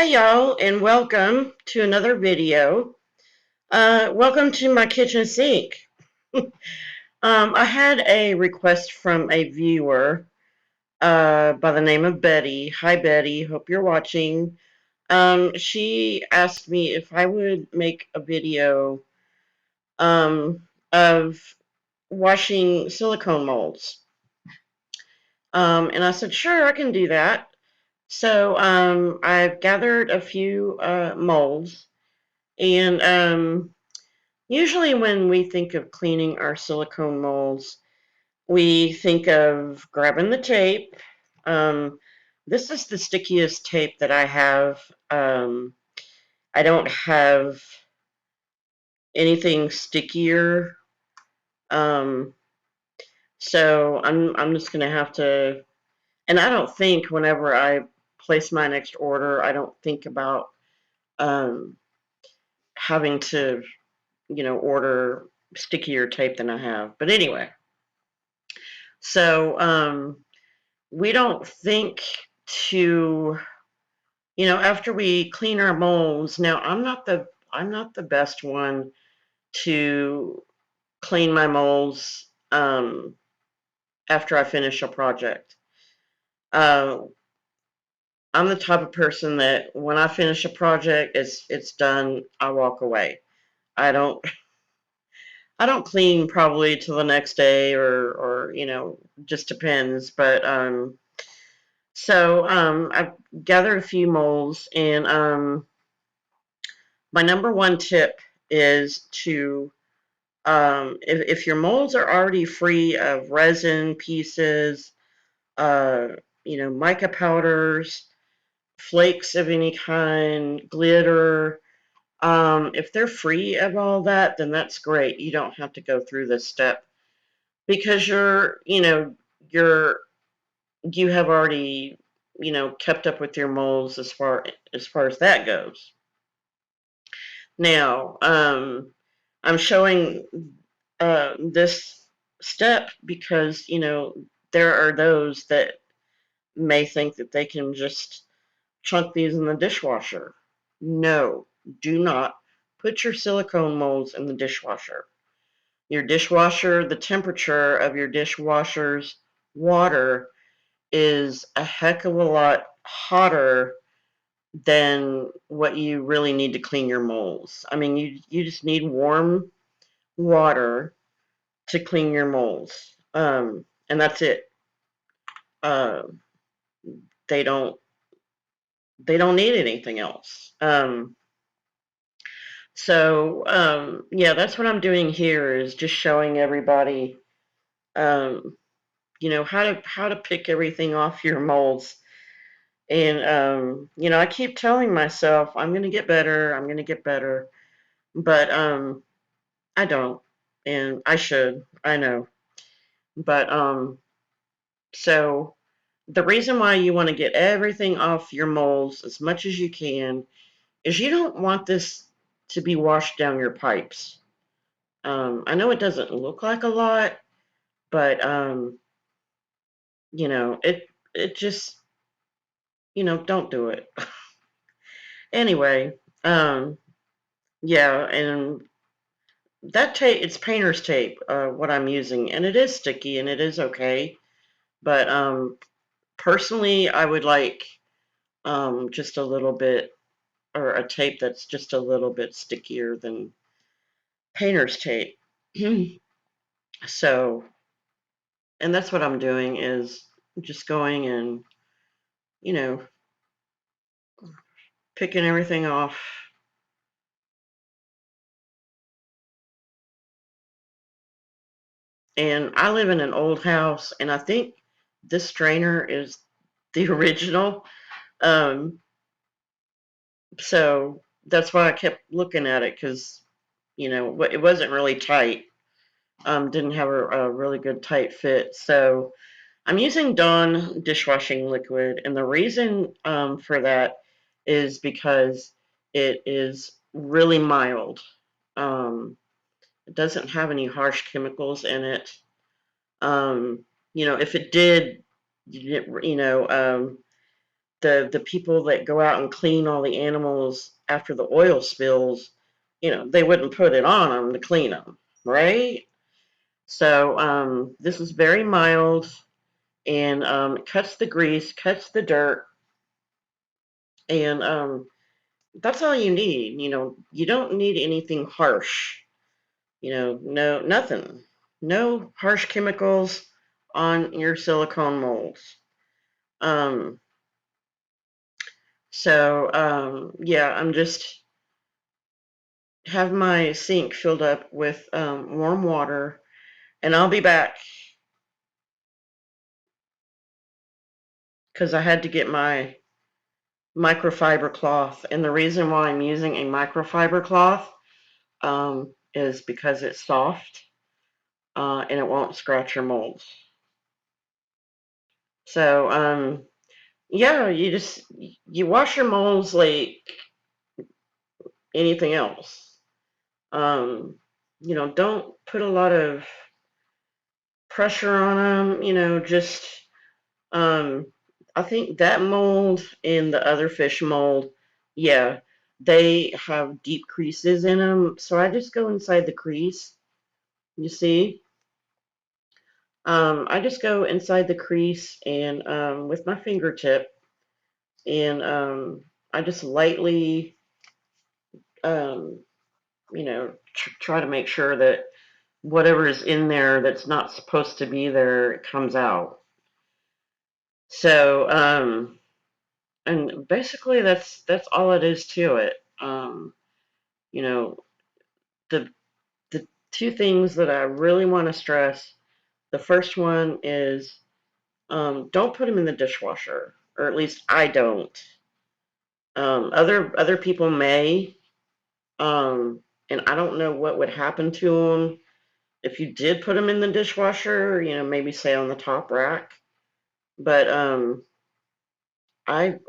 Hi y'all, and welcome to another video. Welcome to my kitchen sink. I had a request from a viewer by the name of Betty. Hi Betty, hope you're watching. She asked me if I would make a video of washing silicone molds. And I said, sure, I can do that. So I've gathered a few molds. And usually when we think of cleaning our silicone molds, we think of grabbing the tape. Um, this is the stickiest tape that I have. I don't have anything stickier. Um, so I'm just gonna have to, and I don't think whenever I place my next order, I don't think about um, having to, order stickier tape than I have. But anyway, so we don't think to, after we clean our molds. Now, I'm not the best one to clean my molds after I finish a project. Uh, I'm the type of person that when I finish a project, it's done. I walk away. I don't I don't clean probably till the next day or just depends. But I've gathered a few molds, and my number one tip is to if your molds are already free of resin pieces, uh, mica powders, flakes of any kind, glitter. If they're free of all that, then that's great. You don't have to go through this step because you're you have already kept up with your molds as far as that goes. Now, I'm showing this step because there are those that may think that they can just chunk these in the dishwasher. No, do not put your silicone molds in the dishwasher. Your dishwasher, the temperature of your dishwasher's water is a heck of a lot hotter than what you really need to clean your molds. I mean, you just need warm water to clean your molds, and that's it. Uh, they don't they don't need anything else. Yeah, that's what I'm doing here is just showing everybody, um, how to pick everything off your molds. And I keep telling myself I'm gonna get better. I'm gonna get better, but I don't, and I should. I know, but so the reason why you want to get everything off your molds as much as you can is you don't want this to be washed down your pipes. I know it doesn't look like a lot, but it just don't do it. Anyway, um, yeah, and that tape, it's painter's tape, what I'm using, and it is sticky and it is okay. But personally, I would like just a little bit, or a tape that's just a little bit stickier than painter's tape. So, and that's what I'm doing is just going and, you know, picking everything off. And I live in an old house, and I think this strainer is the original. Um, so that's why I kept looking at it because, it wasn't really tight. Didn't have a really good tight fit. So I'm using Dawn dishwashing liquid, and the reason for that is because it is really mild. It doesn't have any harsh chemicals in it. If it did, you know, um, the people that go out and clean all the animals after the oil spills, they wouldn't put it on them to clean them, right? So this is very mild, and cuts the grease, cuts the dirt, and that's all you need. You don't need anything harsh. No, nothing. No harsh chemicals on your silicone molds. Um, yeah, I'm just have my sink filled up with warm water, and I'll be back because I had to get my microfiber cloth. And the reason why I'm using a microfiber cloth is because it's soft and it won't scratch your molds. So, yeah, you wash your molds like anything else. Um, don't put a lot of pressure on them. Just um, I think that mold and the other fish mold, yeah, they have deep creases in them. So I just go inside the crease. You see, I just go inside the crease and with my fingertip, and I just lightly, um, try to make sure that whatever is in there that's not supposed to be there comes out. So, and basically that's all it is to it. You know, the the two things that I really want to stress. The first one is don't put them in the dishwasher, or at least I don't. Other people may, um, and I don't know what would happen to them if you did put them in the dishwasher. Maybe say on the top rack. But I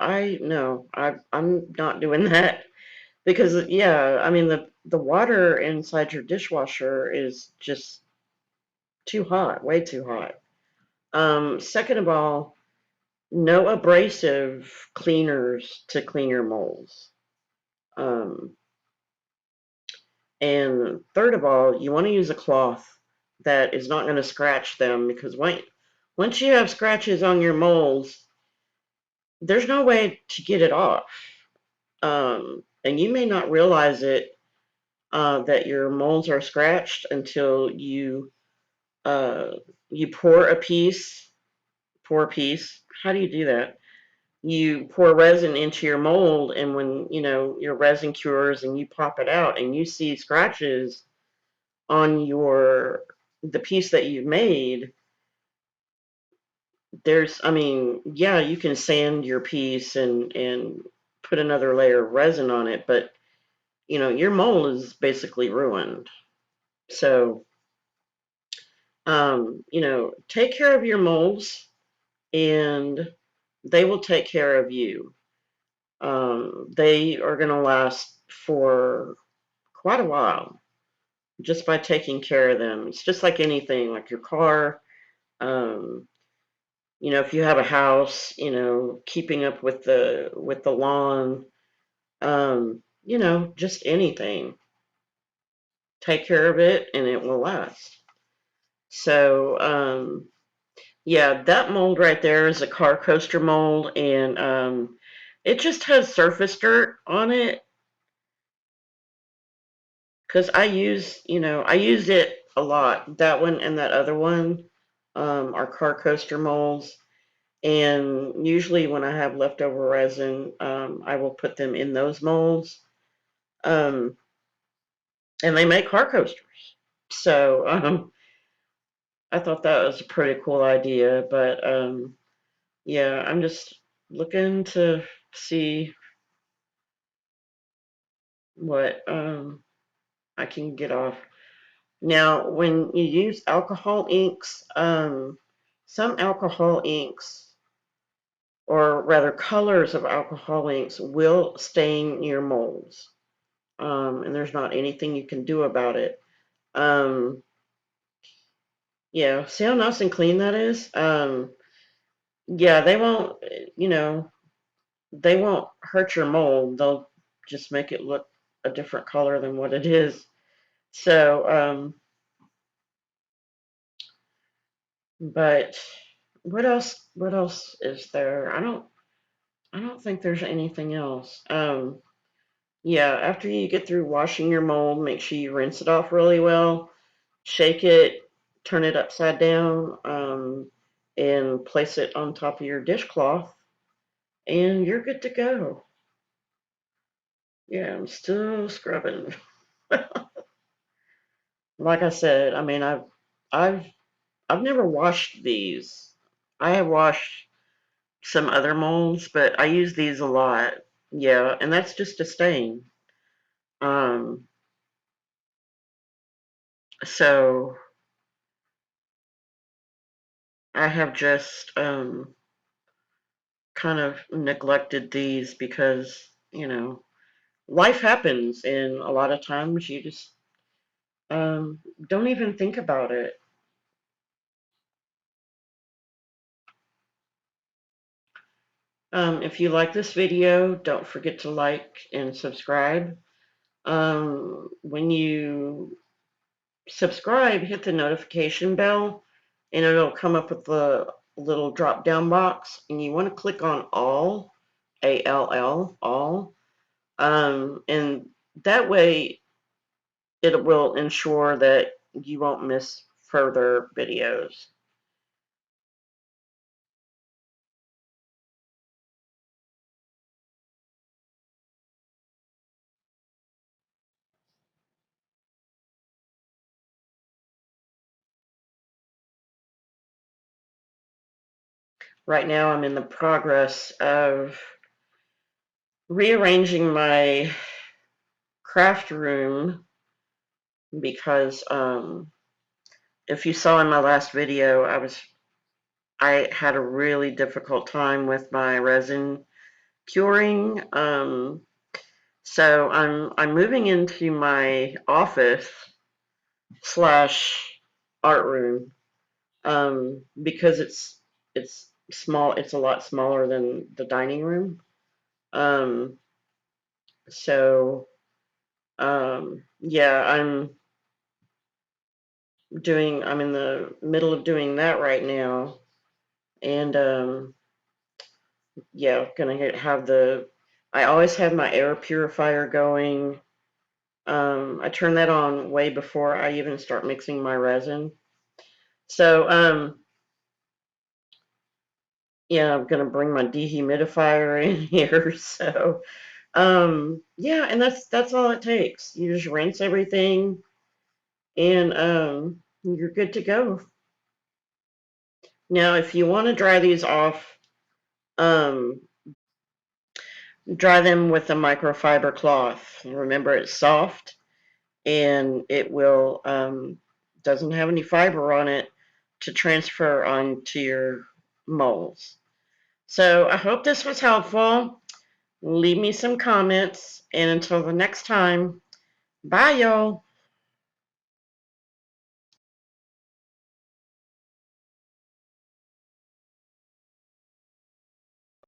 no, I'm not doing that because yeah, I mean the water inside your dishwasher is just too hot, way too hot. Second of all, no abrasive cleaners to clean your molds. Um, and third of all, you want to use a cloth that is not going to scratch them because once you have scratches on your molds, there's no way to get it off. And you may not realize it that your molds are scratched until uh, you pour a piece. How do you do that? You pour resin into your mold, and when your resin cures and you pop it out and you see scratches on the piece that you've made, I mean, yeah, you can sand your piece and put another layer of resin on it, but your mold is basically ruined. So, take care of your molds and they will take care of you. They are going to last for quite a while just by taking care of them. It's just like anything, like your car. Um, if you have a house, keeping up with the lawn, just anything. Take care of it and it will last. So, yeah, that mold right there is a car coaster mold, and it just has surface dirt on it because I used it a lot. That one and that other one are car coaster molds, and usually when I have leftover resin, I will put them in those molds, um, and they make car coasters. So I thought that was a pretty cool idea, but yeah, I'm just looking to see what I can get off. Now, when you use alcohol inks, some alcohol inks, or rather colors of alcohol inks, will stain your molds. And there's not anything you can do about it. Um, yeah, see how nice and clean that is? Yeah, they won't, you know, they won't hurt your mold. They'll just make it look a different color than what it is. So, but what else? What else is there? I don't think there's anything else. Yeah, after you get through washing your mold, make sure you rinse it off really well, shake it, turn it upside down, and place it on top of your dishcloth, and you're good to go. Yeah, I'm still scrubbing. Like I said, I mean, I've, I've never washed these. I have washed some other molds, but I use these a lot. Yeah, and that's just a stain. Um, so I have just kind of neglected these because, life happens, and a lot of times you just don't even think about it. If you like this video, don't forget to like and subscribe. When you subscribe, hit the notification bell, and it'll come up with the little drop down box, and you want to click on all, all, and that way it will ensure that you won't miss further videos. Right now, I'm in the progress of rearranging my craft room because if you saw in my last video, I had a really difficult time with my resin curing. So I'm moving into my office slash art room because it's small. It's a lot smaller than the dining room. Um, so yeah, I'm in the middle of doing that right now, and yeah, gonna have I always have my air purifier going. I turn that on way before I even start mixing my resin. So, yeah, I'm gonna bring my dehumidifier in here. So, yeah, and that's all it takes. You just rinse everything, and you're good to go. Now, if you want to dry these off, um, dry them with a microfiber cloth. Remember, it's soft and it will doesn't have any fiber on it to transfer onto your molds. So I hope this was helpful. Leave me some comments, and until the next time, bye y'all.